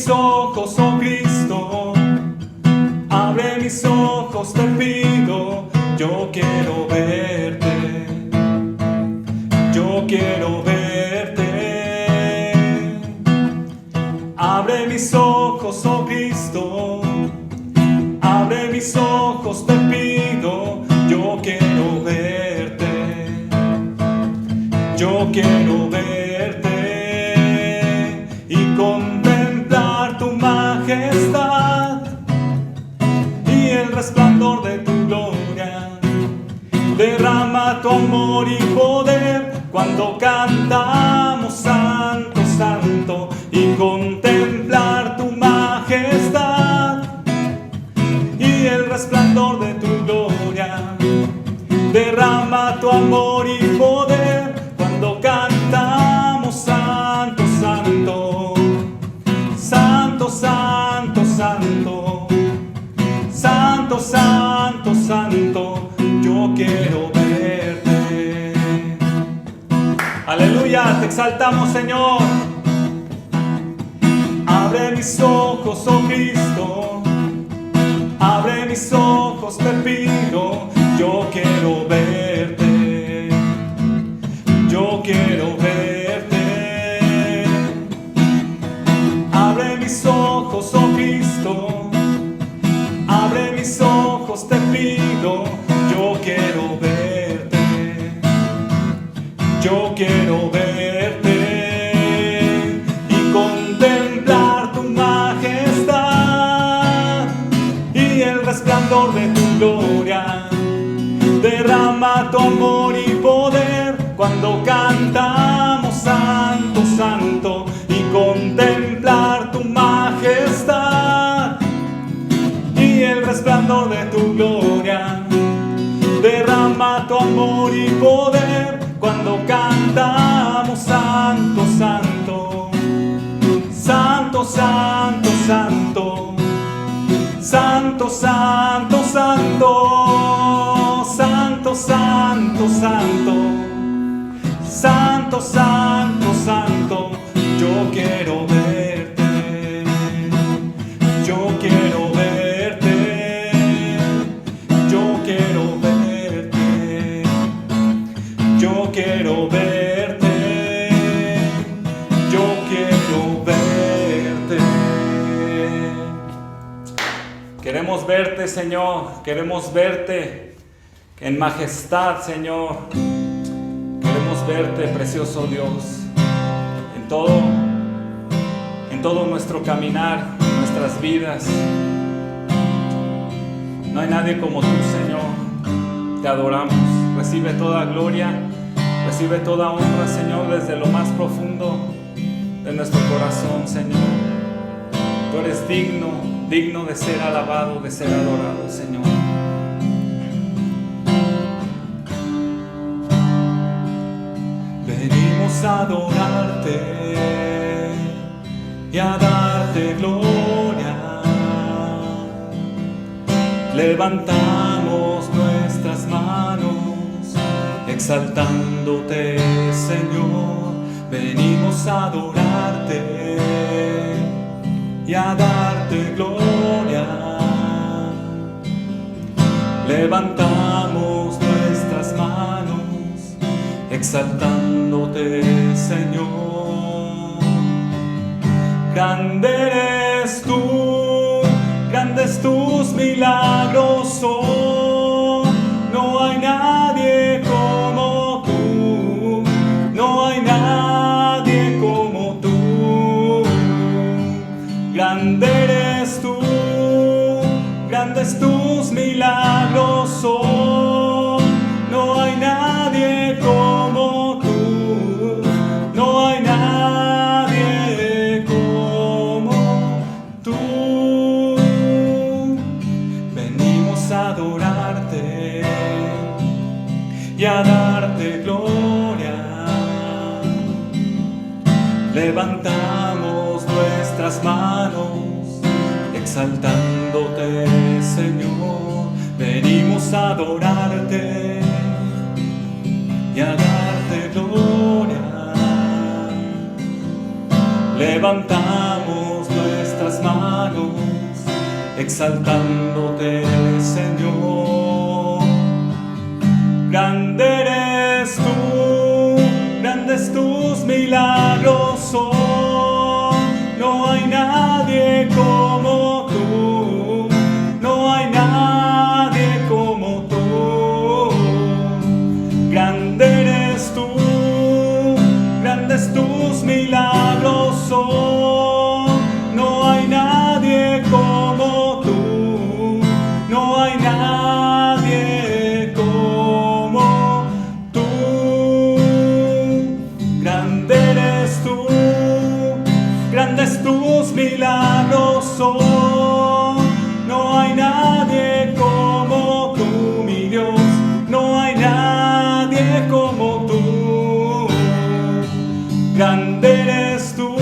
mis ojos, oh Cristo, abre mis ojos, te pido. Yo quiero verte, yo quiero verte. Abre mis ojos, oh Cristo, abre mis ojos, te pido. Yo quiero verte, yo quiero verte y contemplar tu majestad y el resplandor de tu gloria. Derrama tu amor y poder cuando cantamos santo, santo, y contemplar tu majestad y el resplandor de tu gloria. Derrama tu amor y poder cuando cantamos santo, santo, santo, santo, santo, santo, santo, santo. Yo quiero verte. Aleluya, te exaltamos, Señor. Abre mis ojos, oh Cristo, abre mis ojos, te pido. Yo quiero verte, yo quiero verte. Abre mis ojos, oh Cristo, abre mis ojos, te pido. Yo quiero verte, yo quiero verte y contemplar tu majestad y el resplandor de tu gloria. Derrama tu amor y poder cuando cantamos santo, santo, y contemplar tu majestad y el resplandor de tu gloria. Derrama tu amor y poder cuando cantamos santo, santo, santo, santo, santo, santo, santo, santo, santo, santo, santo, santo, santo, santo. Yo quiero verte, yo quiero verte, yo quiero verte, yo quiero verte, yo quiero verte. Queremos verte, Señor, queremos verte en majestad, Señor. Queremos verte, precioso Dios, en todo nuestro caminar, nuestras vidas. No hay nadie como tú, Señor. Te adoramos. Recibe toda gloria, recibe toda honra, Señor, desde lo más profundo de nuestro corazón, Señor. Tú eres digno, digno de ser alabado, de ser adorado, Señor. Venimos a adorarte y a darte gloria. Levantamos nuestras manos exaltándote, Señor. Venimos a adorarte y a darte gloria. Levantamos nuestras manos exaltándote, Señor. Grande eres tú, grandes tus milagros, oh, no hay nadie como tú, no hay nadie como tú. Grande eres tú, grandes tus milagros, oh, no hay nadie como tú, no hay nadie como tú. Venimos a adorarte y a darte gloria. Levantamos nuestras manos exaltándote, Señor. Venimos a adorarte y a darte gloria. Levantamos nuestras exaltándote, Señor. Grande eres tú, grandes tus milagros son. No hay nadie como tú, no hay nadie como tú. Grande eres tú, grandes tus milagros son. No hay nadie como tú, no hay nadie como tú. Grande eres tú, grandes tus milagros son. No hay nadie como tú, mi Dios, no hay nadie como tú. Grande eres tú,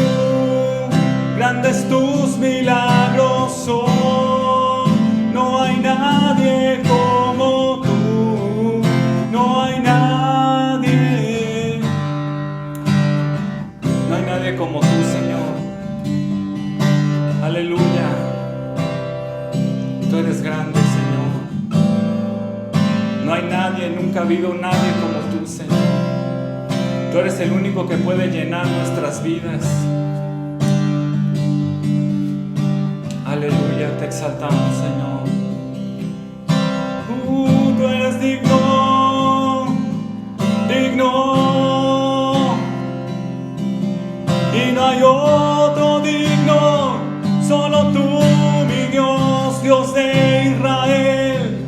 grandes tus milagros son. No hay nadie como tú, no hay nadie. No hay nadie como tú, Señor. Aleluya. Tú eres grande, Señor. No hay nadie, nunca ha habido nadie como tú, Señor. Tú eres el único que puede llenar nuestras vidas. Aleluya, te exaltamos, Señor. Tú eres digno, digno. Y no hay otro digno, solo tú, mi Dios, Dios de Israel.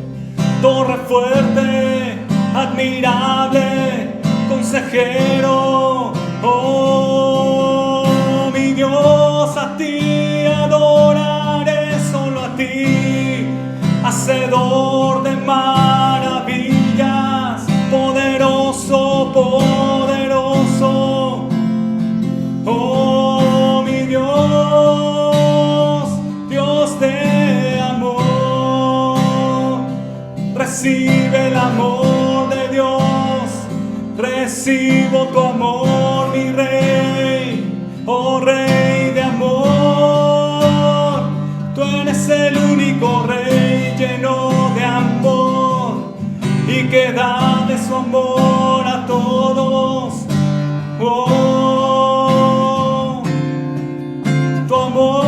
Torre fuerte, admirable, consejero. Oh, mi Dios, a ti adoraré, solo a ti, hacedor de maravillas, poderoso, poderoso. Oh, mi Dios, Dios de amor, recibe el amor de Dios. Recibo tu amor, mi Rey, oh Rey de amor. Tú eres el único Rey lleno de amor y que da de su amor a todos. Oh, tu amor,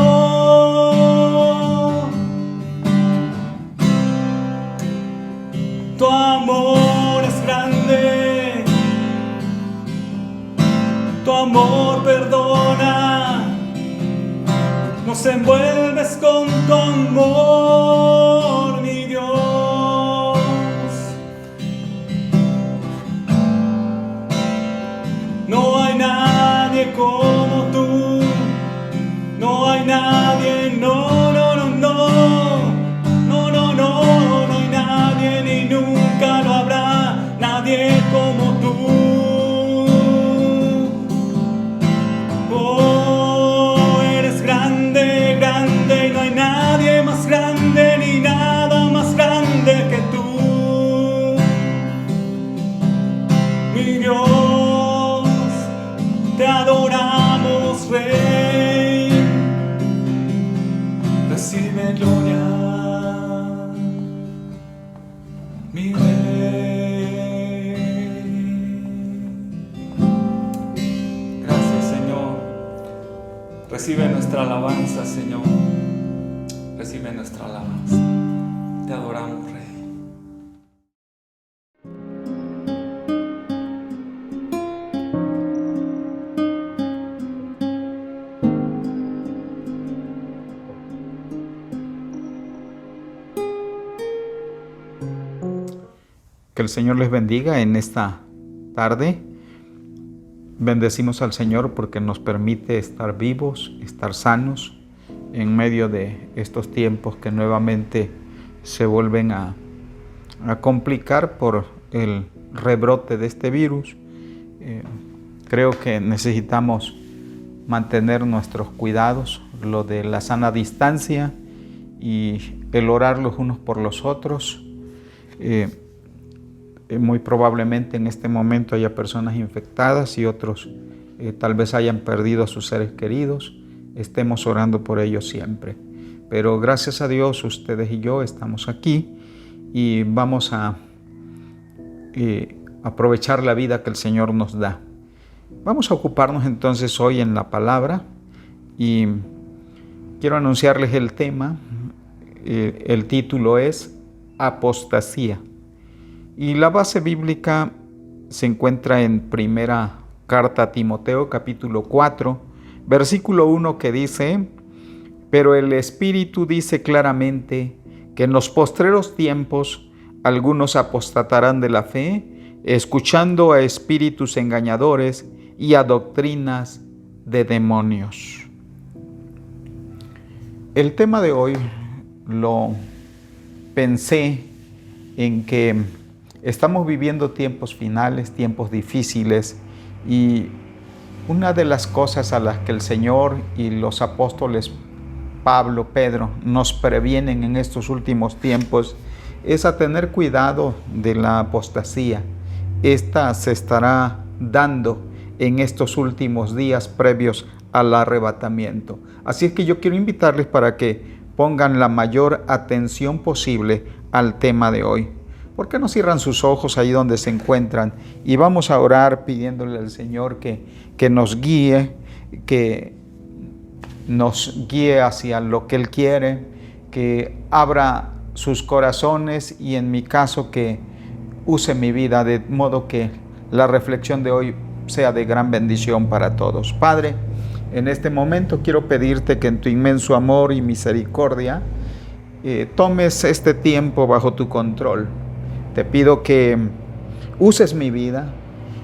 tu amor es grande. Tu amor perdona, nos envuelves con tu amor, mi Dios. No hay nadie como tú, no hay nadie, no, no, no, no, no, no, no, no hay nadie ni nunca lo habrá, nadie como tú. Oh, eres grande, grande, y no hay nadie más grande ni nada más grande que tú. Mi Dios, te adoramos, Rey. Recibe gloria, mi Rey. Recibe nuestra alabanza, Señor. Recibe nuestra alabanza. Te adoramos, Rey. Que el Señor les bendiga en esta tarde. Bendecimos al Señor porque nos permite estar vivos, estar sanos en medio de estos tiempos que nuevamente se vuelven a complicar por el rebrote de este virus. Creo que necesitamos mantener nuestros cuidados, lo de la sana distancia y el orar los unos por los otros. Muy probablemente en este momento haya personas infectadas y otros tal vez hayan perdido a sus seres queridos. Estemos orando por ellos siempre. pero gracias a Dios ustedes y yo estamos aquí y vamos a aprovechar la vida que el Señor nos da. Vamos a ocuparnos entonces hoy en la palabra y quiero anunciarles el tema. El título es Apostasía y la base bíblica se encuentra en primera carta a Timoteo capítulo 4 versículo 1 que dice: pero el Espíritu dice claramente que en los postreros tiempos algunos apostatarán de la fe, escuchando a espíritus engañadores y a doctrinas de demonios. El tema de hoy lo pensé en que estamos viviendo tiempos finales, tiempos difíciles, y una de las cosas a las que el Señor y los apóstoles Pablo, Pedro, nos previenen en estos últimos tiempos es a tener cuidado de la apostasía. Esta se estará dando en estos últimos días previos al arrebatamiento. Así es que yo quiero invitarles para que pongan la mayor atención posible al tema de hoy. ¿Por qué no cierran sus ojos ahí donde se encuentran? Y vamos a orar pidiéndole al Señor que nos guíe, hacia lo que Él quiere, que abra sus corazones y en mi caso que use mi vida de modo que la reflexión de hoy sea de gran bendición para todos. Padre, en este momento quiero pedirte que en tu inmenso amor y misericordia tomes este tiempo bajo tu control. Te pido que uses mi vida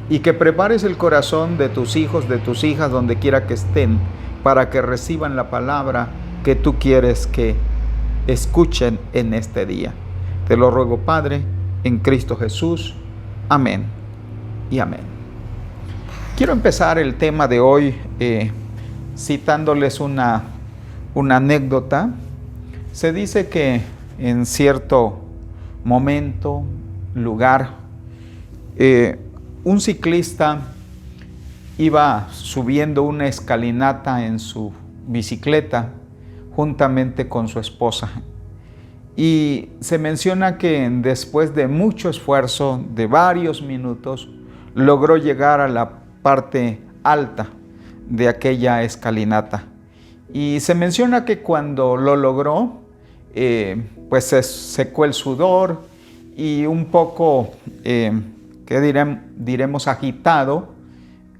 y que prepares el corazón de tus hijos, de tus hijas, donde quiera que estén, para que reciban la palabra que tú quieres que escuchen en este día. Te lo ruego, Padre, en Cristo Jesús. Amén y amén. Quiero empezar el tema de hoy citándoles una anécdota. Se dice que en cierto momento, lugar, un ciclista iba subiendo una escalinata en su bicicleta juntamente con su esposa. Y se menciona que después de mucho esfuerzo, de varios minutos, logró llegar a la parte alta de aquella escalinata. Y se menciona que cuando lo logró, pues se secó el sudor y un poco, diremos agitado,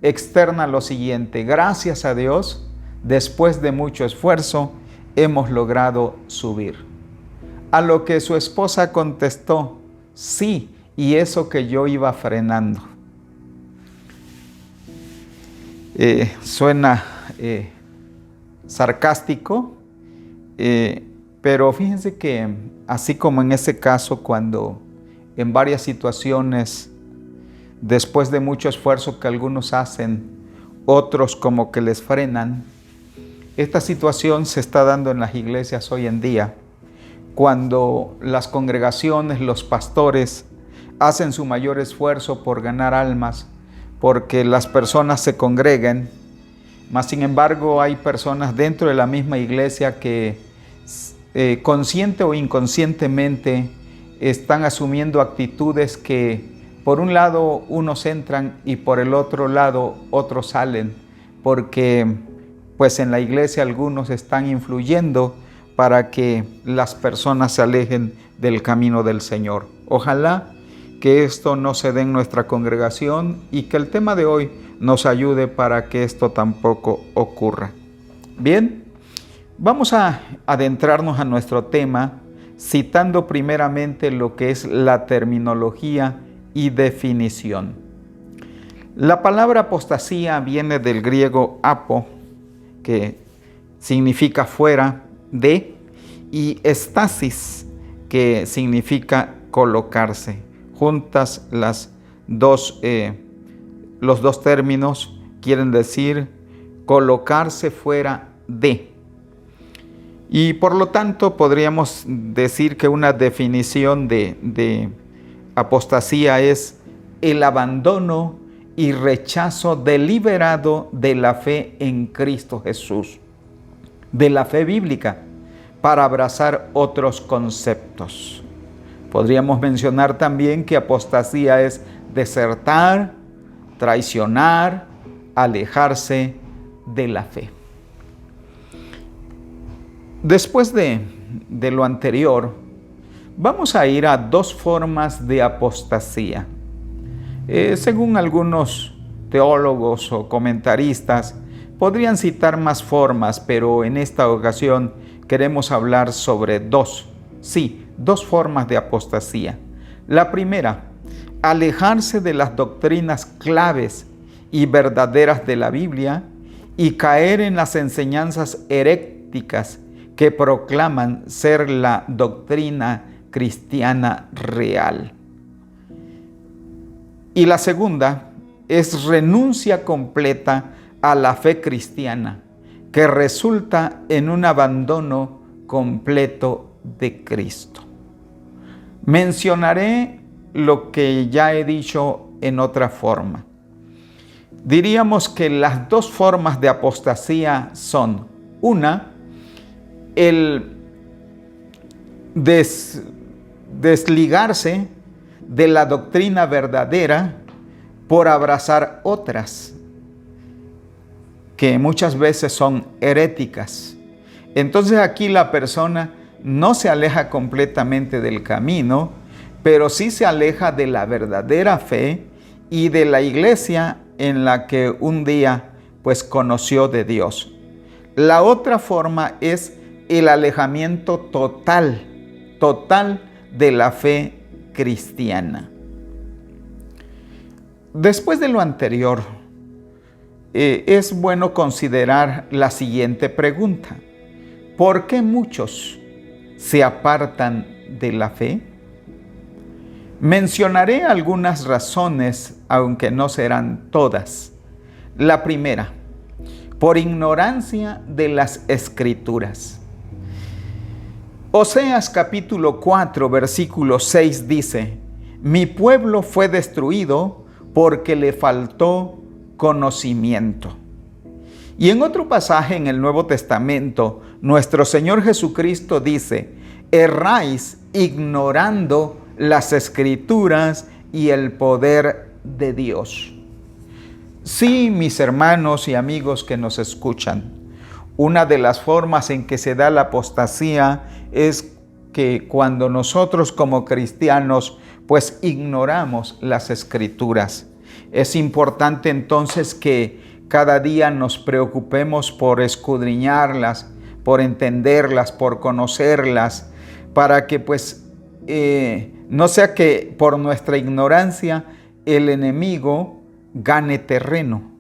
externa lo siguiente: gracias a Dios, después de mucho esfuerzo, hemos logrado subir. A lo que su esposa contestó: sí, y eso que yo iba frenando. Suena sarcástico, pero fíjense que así como en ese caso, cuando en varias situaciones, después de mucho esfuerzo que algunos hacen, otros como que les frenan, esta situación se está dando en las iglesias hoy en día, cuando las congregaciones, los pastores, hacen su mayor esfuerzo por ganar almas, porque las personas se congreguen, mas sin embargo hay personas dentro de la misma iglesia que consciente o inconscientemente están asumiendo actitudes que por un lado unos entran y por el otro lado otros salen, porque pues en la iglesia algunos están influyendo para que las personas se alejen del camino del Señor. Ojalá que esto no se dé en nuestra congregación y que el tema de hoy nos ayude para que esto tampoco ocurra. Bien, vamos a adentrarnos a nuestro tema citando primeramente lo que es la terminología y definición. La palabra apostasía viene del griego apo, que significa fuera de, y estasis, que significa colocarse. Juntas los dos términos quieren decir colocarse fuera de. Y por lo tanto podríamos decir que una definición de apostasía es el abandono y rechazo deliberado de la fe en Cristo Jesús, de la fe bíblica. para abrazar otros conceptos. Podríamos mencionar también que apostasía es desertar, traicionar, alejarse de la fe. Después de lo anterior, vamos a ir a dos formas de apostasía. Según algunos teólogos o comentaristas, podrían citar más formas, pero en esta ocasión queremos hablar sobre dos formas de apostasía. La primera, alejarse de las doctrinas claves y verdaderas de la Biblia y caer en las enseñanzas heréticas que proclaman ser la doctrina cristiana real. Y la segunda es renuncia completa a la fe cristiana, que resulta en un abandono completo de Cristo. Mencionaré lo que ya he dicho en otra forma. Diríamos que las dos formas de apostasía son: una, el desligarse de la doctrina verdadera por abrazar otras, que muchas veces son heréticas. Entonces aquí la persona no se aleja completamente del camino, pero sí se aleja de la verdadera fe y de la iglesia en la que un día pues conoció de Dios. La otra forma es el alejamiento total de la fe cristiana. Después de lo anterior, es bueno considerar la siguiente pregunta: ¿por qué muchos se apartan de la fe? Mencionaré algunas razones, aunque no serán todas. La primera, por ignorancia de las Escrituras. Oseas capítulo 4, versículo 6 dice: mi pueblo fue destruido porque le faltó conocimiento. Y en otro pasaje en el Nuevo Testamento, nuestro Señor Jesucristo dice: erráis ignorando las Escrituras y el poder de Dios. Sí, mis hermanos y amigos que nos escuchan, una de las formas en que se da la apostasía es que cuando nosotros como cristianos pues ignoramos las Escrituras. Es importante entonces que cada día nos preocupemos por escudriñarlas, por entenderlas, por conocerlas, para que pues no sea que por nuestra ignorancia el enemigo gane terreno.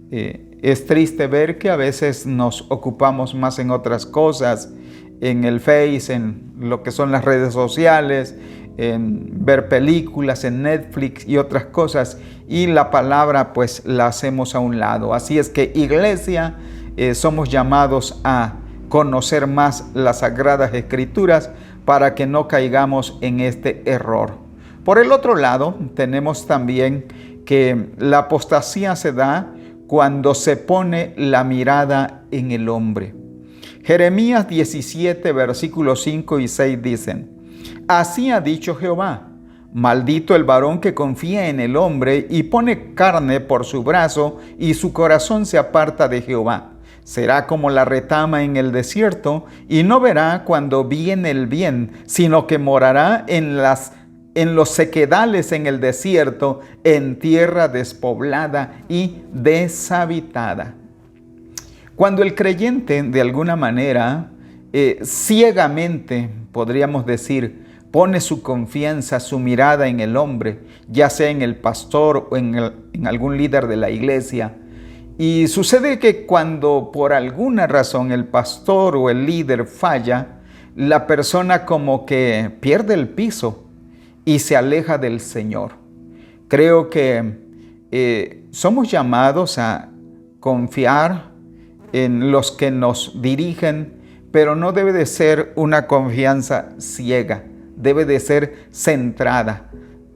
Es triste ver que a veces nos ocupamos más en otras cosas, en el Face, en lo que son las redes sociales, en ver películas, en Netflix y otras cosas, y la palabra pues la hacemos a un lado. Así es que, iglesia, somos llamados a conocer más las Sagradas Escrituras para que no caigamos en este error. Por el otro lado, tenemos también que la apostasía se da cuando se pone la mirada en el hombre. Jeremías 17, versículos 5 y 6 dicen: así ha dicho Jehová, maldito el varón que confía en el hombre y pone carne por su brazo y su corazón se aparta de Jehová. Será como la retama en el desierto y no verá cuando viene el bien, sino que morará en los sequedales en el desierto, en tierra despoblada y deshabitada. Cuando el creyente, de alguna manera, ciegamente, podríamos decir, pone su confianza, su mirada en el hombre, ya sea en el pastor o en algún líder de la iglesia, y sucede que cuando por alguna razón el pastor o el líder falla, la persona como que pierde el piso y se aleja del Señor. Creo que somos llamados a confiar en los que nos dirigen, pero no debe de ser una confianza ciega, debe de ser centrada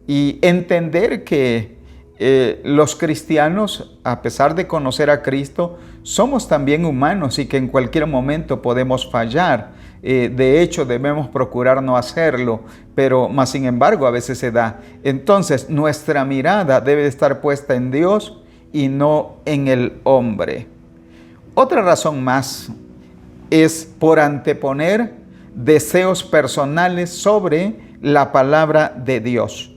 y entender que los cristianos, a pesar de conocer a Cristo, somos también humanos y que en cualquier momento podemos fallar. de hecho debemos procurar no hacerlo, pero más sin embargo a veces se da. Entonces nuestra mirada debe estar puesta en Dios y no en el hombre. Otra razón más es por anteponer deseos personales sobre la palabra de Dios.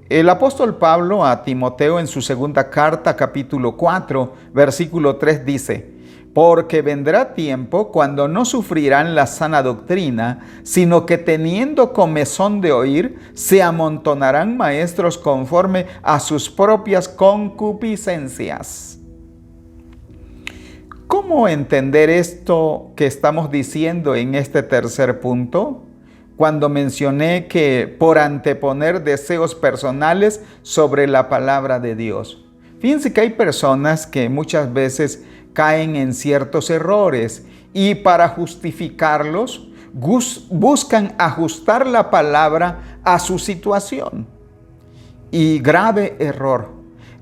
El apóstol Pablo a Timoteo en su segunda carta, capítulo 4, versículo 3 dice: porque vendrá tiempo cuando no sufrirán la sana doctrina, sino que teniendo comezón de oír, se amontonarán maestros conforme a sus propias concupiscencias. ¿Cómo entender esto que estamos diciendo en este tercer punto? Cuando mencioné que por anteponer deseos personales sobre la palabra de Dios. Fíjense que hay personas que muchas veces caen en ciertos errores y para justificarlos buscan ajustar la palabra a su situación. Y grave error.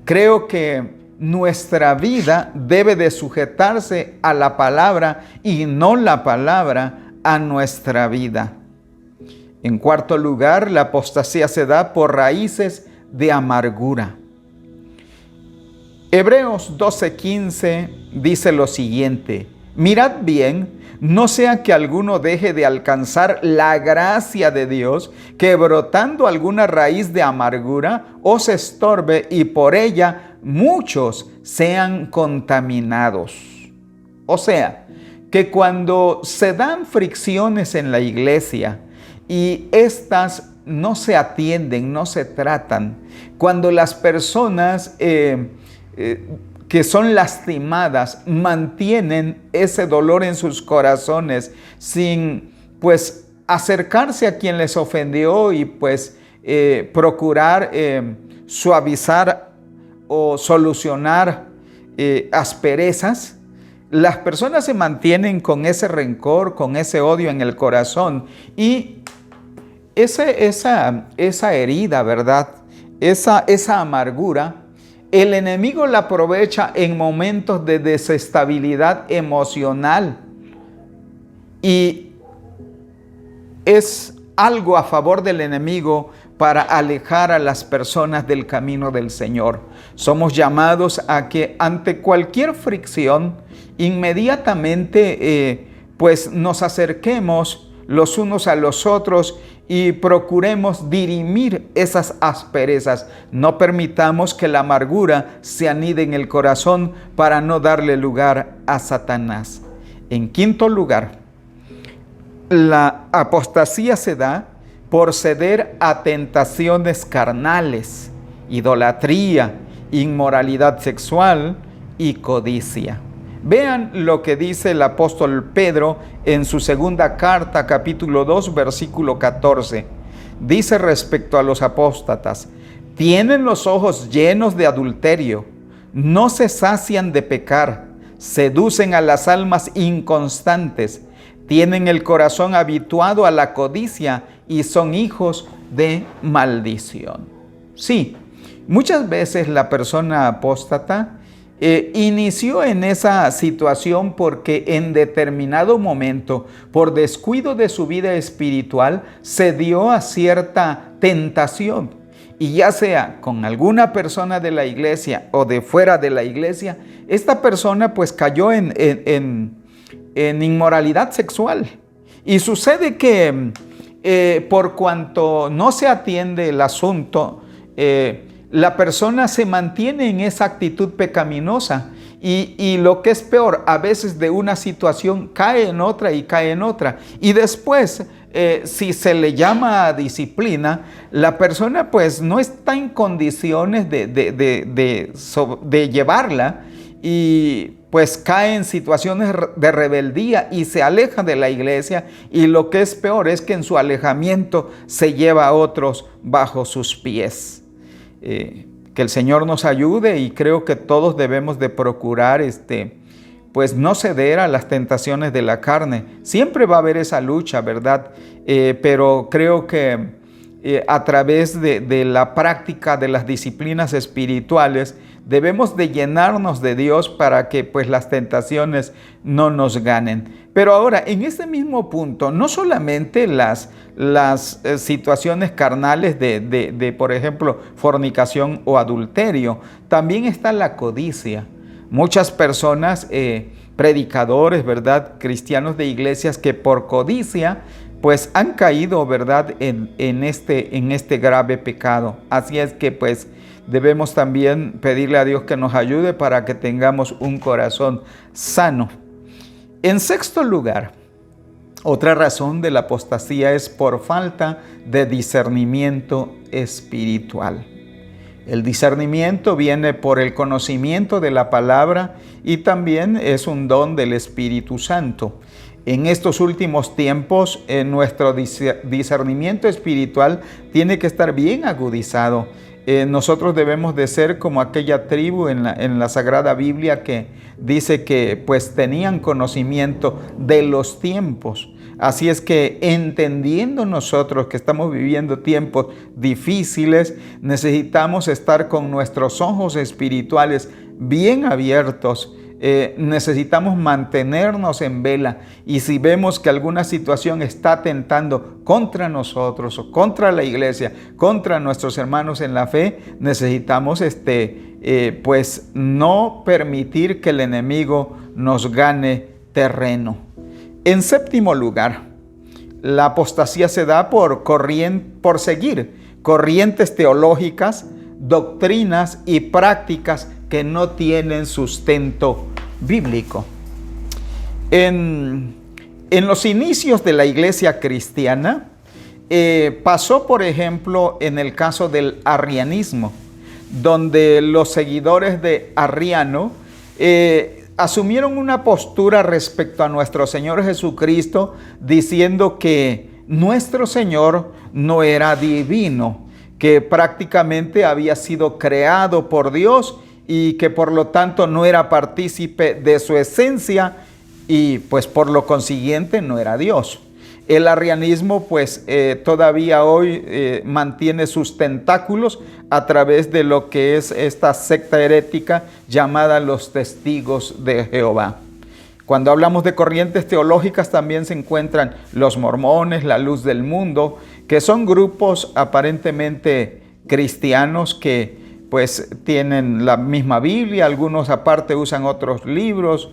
Creo que nuestra vida debe de sujetarse a la palabra y no la palabra a nuestra vida. En cuarto lugar, la apostasía se da por raíces de amargura. Hebreos 12:15 dice lo siguiente: mirad bien, no sea que alguno deje de alcanzar la gracia de Dios, que brotando alguna raíz de amargura os estorbe y por ella muchos sean contaminados. O sea, que cuando se dan fricciones en la iglesia y estas no se atienden, no se tratan, cuando las personas que son lastimadas mantienen ese dolor en sus corazones sin pues acercarse a quien les ofendió y pues procurar suavizar o solucionar asperezas, las personas se mantienen con ese rencor, con ese odio en el corazón y esa herida, ¿verdad? Esa amargura, el enemigo la aprovecha en momentos de desestabilidad emocional y es algo a favor del enemigo para alejar a las personas del camino del Señor. Somos llamados a que ante cualquier fricción, inmediatamente pues nos acerquemos los unos a los otros y procuremos dirimir esas asperezas. No permitamos que la amargura se anide en el corazón para no darle lugar a Satanás. En quinto lugar, la apostasía se da por ceder a tentaciones carnales, idolatría, inmoralidad sexual y codicia. Vean lo que dice el apóstol Pedro en su segunda carta, capítulo 2, versículo 14. Dice respecto a los apóstatas: tienen los ojos llenos de adulterio, no se sacian de pecar, seducen a las almas inconstantes, tienen el corazón habituado a la codicia y son hijos de maldición. Sí, muchas veces la persona apóstata inició en esa situación porque en determinado momento, por descuido de su vida espiritual, se dio a cierta tentación. Y ya sea con alguna persona de la iglesia o de fuera de la iglesia, esta persona pues cayó en inmoralidad sexual. Y sucede que por cuanto no se atiende el asunto, la persona se mantiene en esa actitud pecaminosa y lo que es peor, a veces de una situación cae en otra y cae en otra. Y después, si se le llama a disciplina, la persona pues no está en condiciones de llevarla y pues cae en situaciones de rebeldía y se aleja de la iglesia, y lo que es peor es que en su alejamiento se lleva a otros bajo sus pies. Que el Señor nos ayude, y creo que todos debemos de procurar pues no ceder a las tentaciones de la carne. Siempre va a haber esa lucha, ¿verdad? Pero creo que a través de la práctica de las disciplinas espirituales, debemos de llenarnos de Dios para que pues las tentaciones no nos ganen. Pero ahora, en este mismo punto, no solamente las situaciones carnales de, por ejemplo, fornicación o adulterio, también está la codicia. Muchas personas, predicadores, ¿verdad?, cristianos de iglesias que por codicia pues han caído, ¿verdad?, en este grave pecado. Así es que pues debemos también pedirle a Dios que nos ayude para que tengamos un corazón sano. En sexto lugar, otra razón de la apostasía es por falta de discernimiento espiritual. El discernimiento viene por el conocimiento de la palabra y también es un don del Espíritu Santo. En estos últimos tiempos, nuestro discernimiento espiritual tiene que estar bien agudizado. Nosotros debemos de ser como aquella tribu en la Sagrada Biblia que dice que pues tenían conocimiento de los tiempos. Así es que entendiendo nosotros que estamos viviendo tiempos difíciles, necesitamos estar con nuestros ojos espirituales bien abiertos. Necesitamos mantenernos en vela, y si vemos que alguna situación está tentando contra nosotros o contra la iglesia, contra nuestros hermanos en la fe, necesitamos pues no permitir que el enemigo nos gane terreno. En séptimo lugar, la apostasía se da por seguir corrientes teológicas, doctrinas y prácticas que no tienen sustento bíblico. En los inicios de la iglesia cristiana, pasó, por ejemplo, en el caso del arrianismo, donde los seguidores de Arriano asumieron una postura respecto a nuestro Señor Jesucristo, diciendo que nuestro Señor no era divino, que prácticamente había sido creado por Dios y que por lo tanto no era partícipe de su esencia y pues por lo consiguiente no era Dios. El arrianismo pues todavía hoy mantiene sus tentáculos a través de lo que es esta secta herética llamada los Testigos de Jehová. Cuando hablamos de corrientes teológicas también se encuentran los mormones, la luz del mundo, que son grupos aparentemente cristianos que pues tienen la misma Biblia, algunos aparte usan otros libros,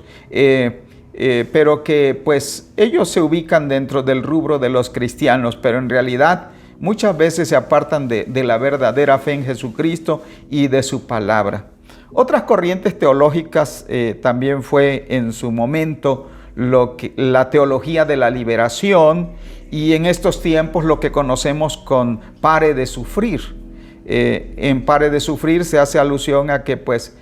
pero que pues ellos se ubican dentro del rubro de los cristianos, pero en realidad muchas veces se apartan de la verdadera fe en Jesucristo y de su palabra. Otras corrientes teológicas también fue en su momento la teología de la liberación, y en estos tiempos lo que conocemos con pare de sufrir. En pare de sufrir se hace alusión a que pues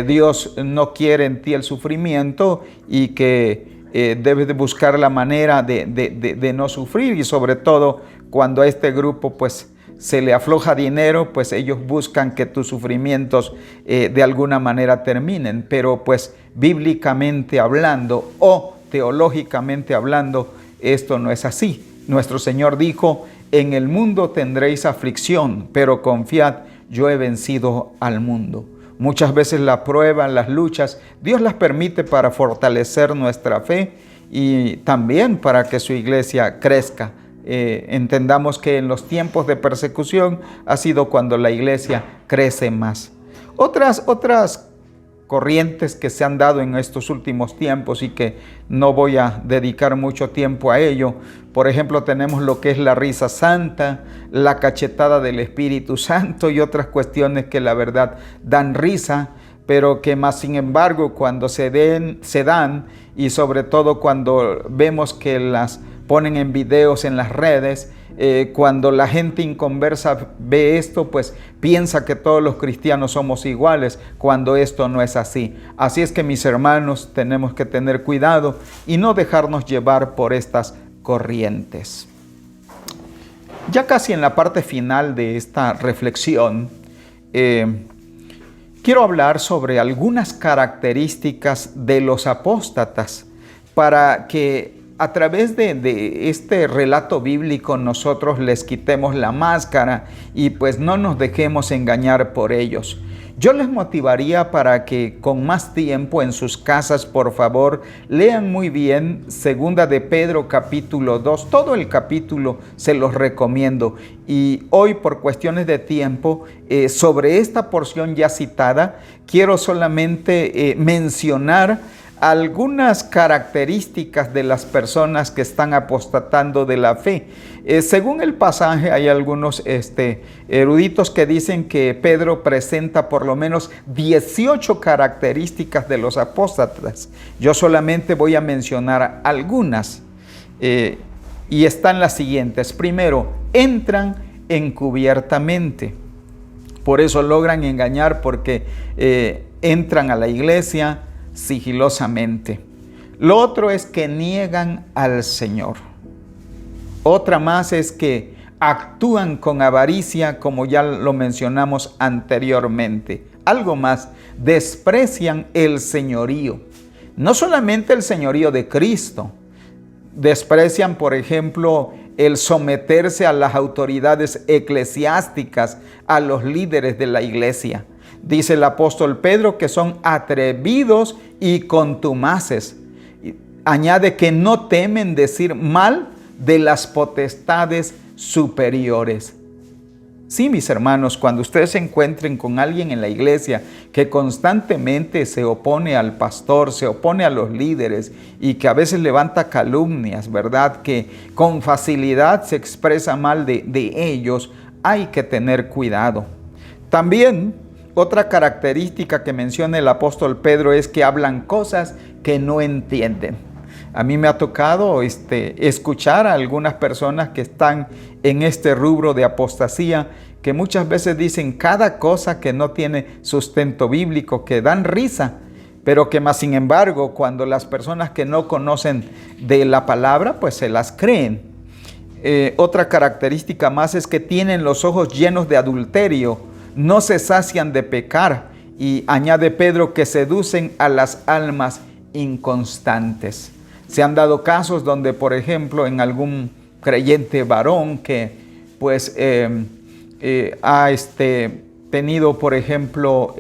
Dios no quiere en ti el sufrimiento y que debes de buscar la manera de no sufrir, y sobre todo cuando a este grupo pues se le afloja dinero, pues ellos buscan que tus sufrimientos de alguna manera terminen, pero pues bíblicamente hablando o teológicamente hablando, esto no es así. Nuestro Señor dijo: en el mundo tendréis aflicción, pero confiad, yo he vencido al mundo. Muchas veces la prueba, las luchas, Dios las permite para fortalecer nuestra fe y también para que su iglesia crezca. Entendamos que en los tiempos de persecución ha sido cuando la iglesia crece más. Otras corrientes que se han dado en estos últimos tiempos y que no voy a dedicar mucho tiempo a ello. Por ejemplo, tenemos lo que es la risa santa, la cachetada del Espíritu Santo y otras cuestiones que la verdad dan risa, pero que más sin embargo cuando se dan y sobre todo cuando vemos que las ponen en videos en las redes, cuando la gente inconversa ve esto, pues piensa que todos los cristianos somos iguales, cuando esto no es así. Así es que, mis hermanos, tenemos que tener cuidado y no dejarnos llevar por estas corrientes. Ya casi en la parte final de esta reflexión, quiero hablar sobre algunas características de los apóstatas para que a través de este relato bíblico nosotros les quitemos la máscara y pues no nos dejemos engañar por ellos. Yo les motivaría para que con más tiempo en sus casas, por favor, lean muy bien Segunda de Pedro capítulo 2. Todo el capítulo se los recomiendo. Y hoy, por cuestiones de tiempo, sobre esta porción ya citada, quiero solamente mencionar algunas características de las personas que están apostatando de la fe. Según el pasaje, hay algunos eruditos que dicen que Pedro presenta por lo menos 18 características de los apóstatas. Yo solamente voy a mencionar algunas y están las siguientes. Primero, entran encubiertamente. Por eso logran engañar, porque entran a la iglesia sigilosamente. Lo otro es que niegan al Señor. Otra más es que actúan con avaricia, como ya lo mencionamos anteriormente. Algo más, desprecian el señorío. No solamente el señorío de Cristo, desprecian, por ejemplo, el someterse a las autoridades eclesiásticas, a los líderes de la iglesia. Dice el apóstol Pedro que son atrevidos y contumaces. Añade que no temen decir mal de las potestades superiores. Sí, mis hermanos, cuando ustedes se encuentren con alguien en la iglesia que constantemente se opone al pastor, se opone a los líderes y que a veces levanta calumnias, ¿verdad? Que con facilidad se expresa mal de ellos, hay que tener cuidado. También otra característica que menciona el apóstol Pedro es que hablan cosas que no entienden. A mí me ha tocado escuchar a algunas personas que están en este rubro de apostasía, que muchas veces dicen cada cosa que no tiene sustento bíblico, que dan risa, pero que más sin embargo, cuando las personas que no conocen de la palabra, pues se las creen. Otra característica más es que tienen los ojos llenos de adulterio, no se sacian de pecar, y añade Pedro que seducen a las almas inconstantes. Se han dado casos donde, por ejemplo, en algún creyente varón que pues ha tenido, por ejemplo,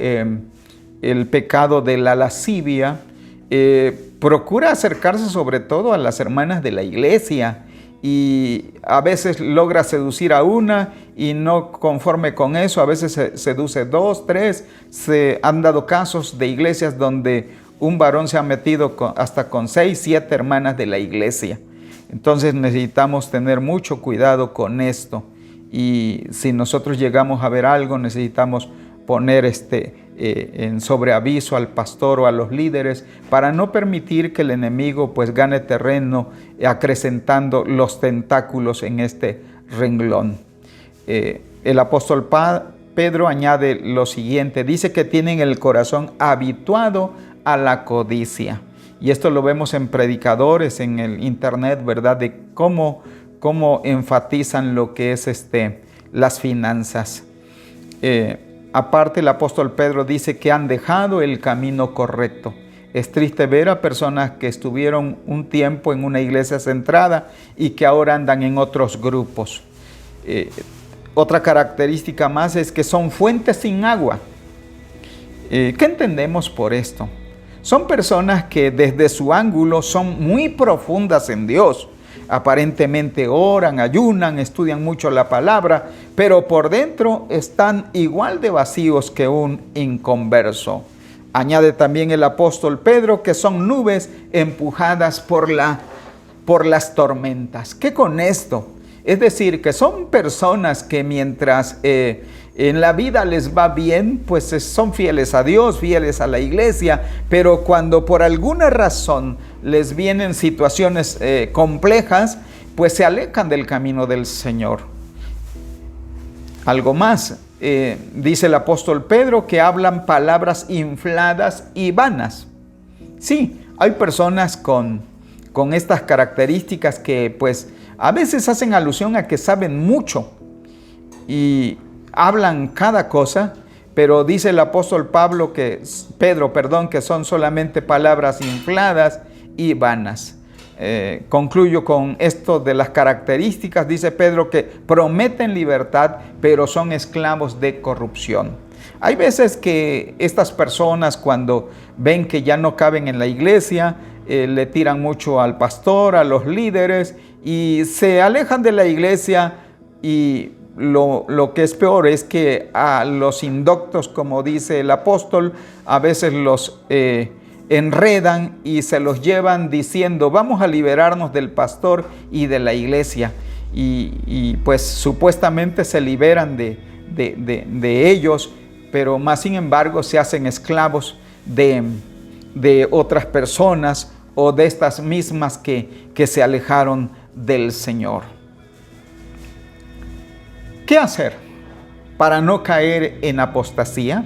el pecado de la lascivia, procura acercarse sobre todo a las hermanas de la iglesia, y a veces logra seducir a una y no conforme con eso, a veces se seduce 2, 3. Se han dado casos de iglesias donde un varón se ha metido hasta con 6, 7 hermanas de la iglesia. Entonces necesitamos tener mucho cuidado con esto, y si nosotros llegamos a ver algo, necesitamos poner en sobreaviso al pastor o a los líderes para no permitir que el enemigo pues gane terreno acrecentando los tentáculos en este renglón. El apóstol Pedro añade lo siguiente, dice que tienen el corazón habituado a la codicia. Y esto lo vemos en predicadores, en el internet, ¿verdad? De cómo enfatizan lo que es las finanzas. Aparte, el apóstol Pedro dice que han dejado el camino correcto. Es triste ver a personas que estuvieron un tiempo en una iglesia centrada y que ahora andan en otros grupos. Otra característica más es que son fuentes sin agua. ¿Qué entendemos por esto? Son personas que desde su ángulo son muy profundas en Dios. Aparentemente oran, ayunan, estudian mucho la palabra, pero por dentro están igual de vacíos que un inconverso. Añade también el apóstol Pedro que son nubes empujadas por las tormentas. ¿Qué con esto? Es decir, que son personas que mientras en la vida les va bien, pues son fieles a Dios, fieles a la iglesia, pero cuando por alguna razón les vienen situaciones complejas, pues se alejan del camino del Señor. Algo más, dice el apóstol Pedro que hablan palabras infladas y vanas. Sí, hay personas con estas características que pues a veces hacen alusión a que saben mucho y hablan cada cosa, pero dice el apóstol Pedro, que son solamente palabras infladas y vanas. concluyo con esto de las características. Dice Pedro que prometen libertad, pero son esclavos de corrupción. Hay veces que estas personas, cuando ven que ya no caben en la iglesia, le tiran mucho al pastor, a los líderes, y se alejan de la iglesia. Y lo que es peor es que a los indoctos, como dice el apóstol, a veces los enredan y se los llevan diciendo: vamos a liberarnos del pastor y de la iglesia. Y pues supuestamente se liberan de ellos, pero más sin embargo se hacen esclavos de otras personas o de estas mismas que se alejaron del Señor. ¿Qué hacer para no caer en apostasía?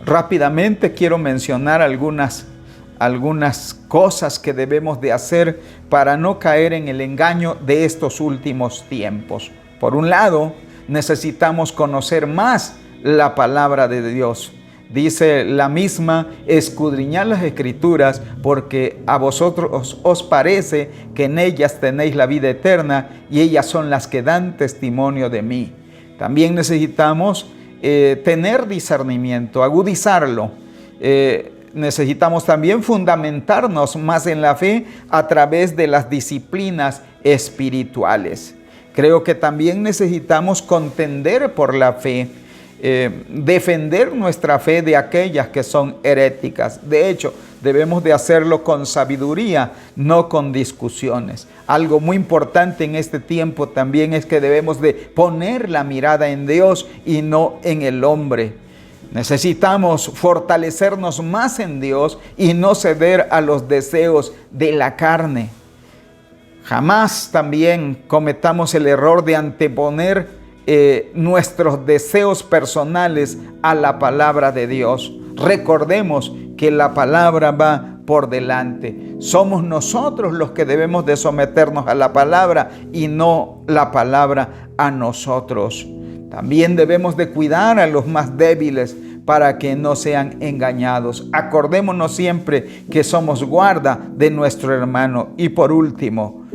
Rápidamente quiero mencionar algunas cosas que debemos de hacer para no caer en el engaño de estos últimos tiempos. Por un lado, necesitamos conocer más la palabra de Dios. Dice la misma: escudriñad las Escrituras, porque a vosotros os parece que en ellas tenéis la vida eterna, y ellas son las que dan testimonio de mí. También necesitamos tener discernimiento, agudizarlo. Necesitamos también fundamentarnos más en la fe a través de las disciplinas espirituales. Creo que también necesitamos contender por la fe, defender nuestra fe de aquellas que son heréticas. De hecho, debemos de hacerlo con sabiduría, no con discusiones. Algo muy importante en este tiempo también es que debemos de poner la mirada en Dios y no en el hombre. Necesitamos fortalecernos más en Dios y no ceder a los deseos de la carne. Jamás también cometamos el error de anteponer nuestros deseos personales a la palabra de Dios. Recordemos que la palabra va por delante. Somos nosotros los que debemos de someternos a la palabra y no la palabra a nosotros. También debemos de cuidar a los más débiles para que no sean engañados. Acordémonos siempre que somos guarda de nuestro hermano. Y por último,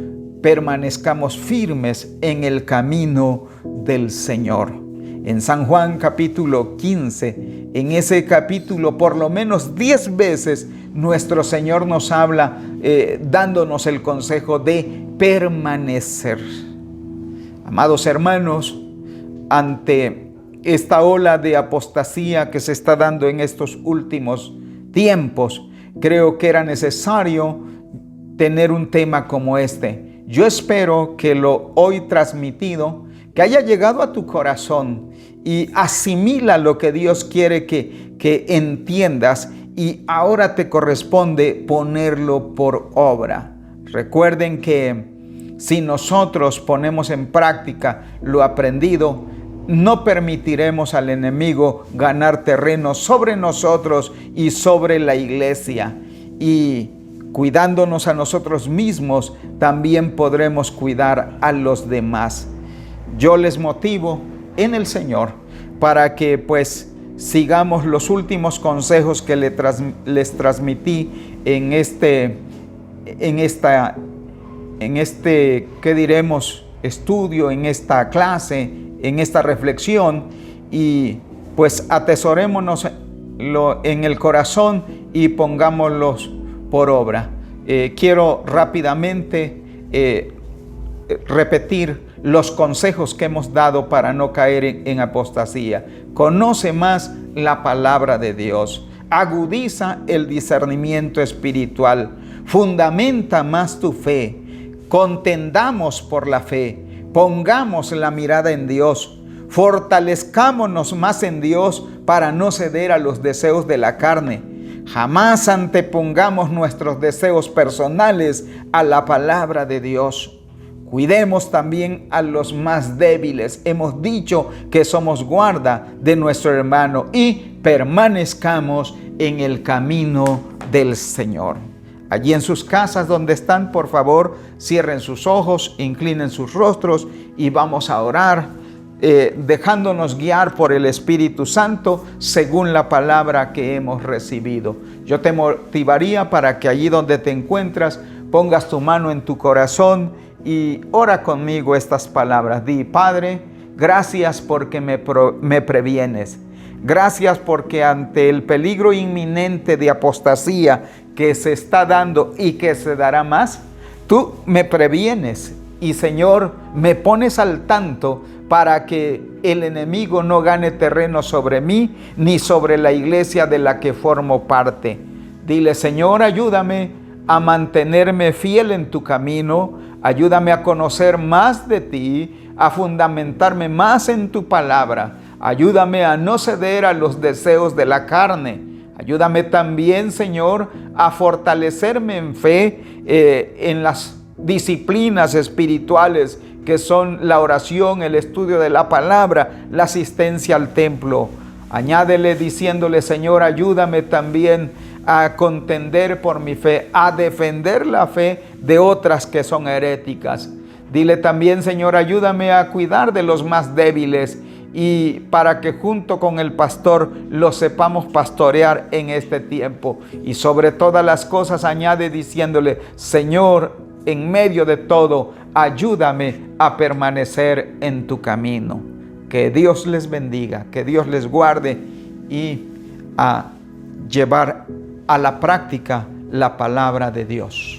permanezcamos firmes en el camino del Señor. En San Juan capítulo 15, en ese capítulo por lo menos 10 veces nuestro Señor nos habla dándonos el consejo de permanecer. Amados hermanos, ante esta ola de apostasía que se está dando en estos últimos tiempos, creo que era necesario tener un tema como este. Yo espero que lo hoy transmitido, que haya llegado a tu corazón y asimila lo que Dios quiere que entiendas, y ahora te corresponde ponerlo por obra. Recuerden que si nosotros ponemos en práctica lo aprendido, no permitiremos al enemigo ganar terreno sobre nosotros y sobre la iglesia. Y cuidándonos a nosotros mismos, también podremos cuidar a los demás. Yo les motivo en el Señor para que pues sigamos los últimos consejos que les transmití en este ¿qué diremos? Estudio, en esta clase, en esta reflexión, y pues atesorémonos en el corazón y pongámoslos por obra. Quiero rápidamente repetir los consejos que hemos dado para no caer en apostasía. Conoce más la palabra de Dios. Agudiza el discernimiento espiritual. Fundamenta más tu fe. Contendamos por la fe. Pongamos la mirada en Dios. Fortalezcámonos más en Dios para no ceder a los deseos de la carne. Jamás antepongamos nuestros deseos personales a la palabra de Dios. Cuidemos también a los más débiles. Hemos dicho que somos guarda de nuestro hermano, y permanezcamos en el camino del Señor. Allí en sus casas donde están, por favor, cierren sus ojos, inclinen sus rostros y vamos a orar, dejándonos guiar por el Espíritu Santo según la palabra que hemos recibido. Yo te motivaría para que allí donde te encuentras pongas tu mano en tu corazón y ora conmigo estas palabras. Di: Padre, gracias porque me previenes. Gracias porque ante el peligro inminente de apostasía que se está dando y que se dará más, tú me previenes y, Señor, me pones al tanto para que el enemigo no gane terreno sobre mí ni sobre la iglesia de la que formo parte. Dile: Señor, ayúdame a mantenerme fiel en tu camino, ayúdame a conocer más de ti, a fundamentarme más en tu palabra, ayúdame a no ceder a los deseos de la carne, ayúdame también, Señor, a fortalecerme en fe, en las disciplinas espirituales que son la oración, el estudio de la palabra, la asistencia al templo. Añádele diciéndole: Señor, ayúdame también a contender por mi fe, a defender la fe de otras que son heréticas. Dile también: Señor, ayúdame a cuidar de los más débiles y para que junto con el pastor los sepamos pastorear en este tiempo. Y sobre todas las cosas añade diciéndole: Señor, en medio de todo, ayúdame a permanecer en tu camino. Que Dios les bendiga, que Dios les guarde y a llevar a la práctica la palabra de Dios.